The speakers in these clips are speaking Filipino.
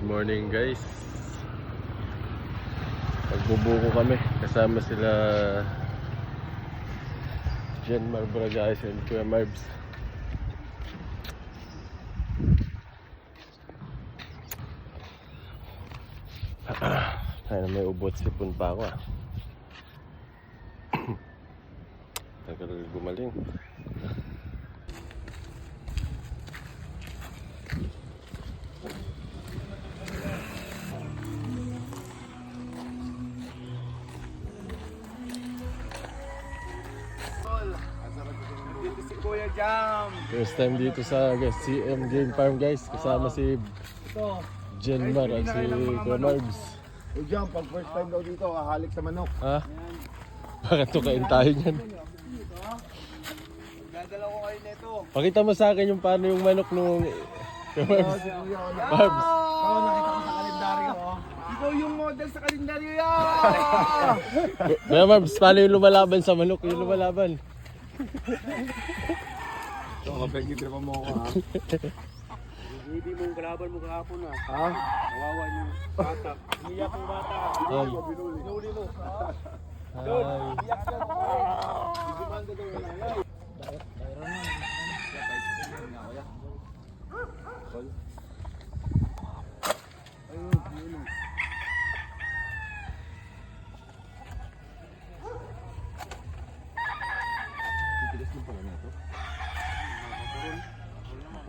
morning guys. Magbubuko kami kasama sila Jen Marbragais and Kuya Marbs. Ay, may ubot sipon pa ako Tagal gumaling. Dito si Kuya Jam. First time dito sa CM Game Farm guys. Kasama si Jen Mar at si Kuya Marbs. Kuya Jam, pag first time daw dito, kahalik sa manok. Ha? Bakit to kain tayo niyan? Dadala ko kayo nito. Pakita mo sa akin yung paano yung manok nung Kuya Marbs. Marbs. Oo, nakita ko sa kalendaryo. Ikaw yung model sa kalendaryo yan! Kuya Marbs, paano yung lumalaban sa manok? Yung lumalaban. Ito, kapag pa mo ako ha. Hindi mo kalaban mo kahapon na. Ha? Kawawa yung bata. Iyak ang bata. Ay. Hinuli mo. Ay. Iyak yan. Digimanda daw yung nanay.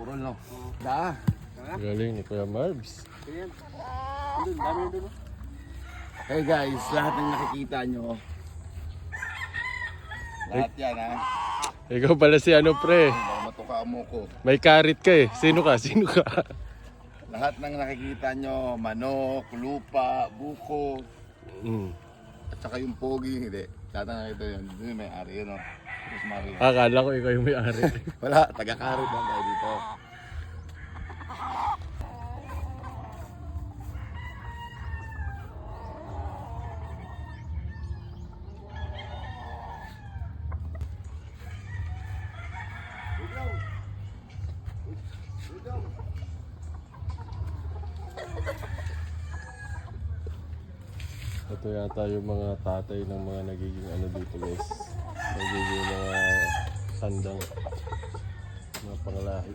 Purol no. Da. Galing ni Kuya Marbs. Ganyan. Andun, dami yun dun. Hey guys, lahat ng nakikita nyo. Lahat yan ha. Ikaw pala si ano pre. Baka matuka mo ko. May karit ka eh. Sino ka? Sino ka? Lahat ng nakikita nyo, manok, lupa, buko, at saka yung pogi, hindi. Lahat ng nakikita yun, yun may ari yun o. Tapos Mario. Akala ko ikaw yung may-ari. Wala, taga-karit lang tayo dito. Ito yata yung mga tatay ng mga nagiging ano dito guys. Nagiging mga sandang. Mga panglahi.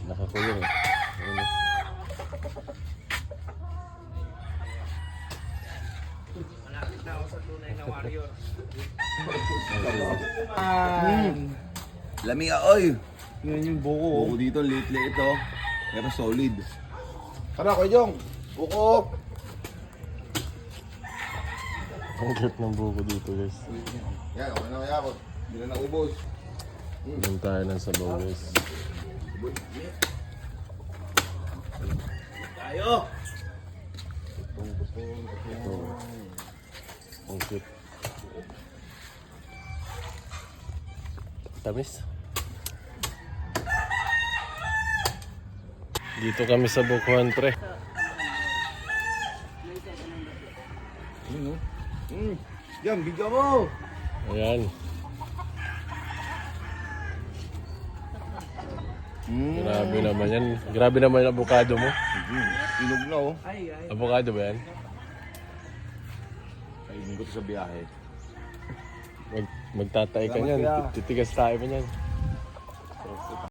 Nakakulong eh. Ano? Malapit na ako sa tunay na warrior. Lami ka, oy! Yan yung buko. Buko dito, liit-liit ito. Pero solid. Tara, Kuya Jong! Buko! Ang cute ng buko dito guys. Yan, okay na kaya ako. Hindi na naubos. Inom tayo ng sabaw guys. Tayo! Ito. Ang cute. Tamis. Dito kami sa Bukuan pre. Yan, bigyan mo! Ayan. Grabe naman yan. Grabe naman yung avocado mo. Inog na oh. Avocado ba yan? Ay, ko sa biyahe. Magtatay ka Salamat, niyan. kuya. Titigas tayo pa niyan.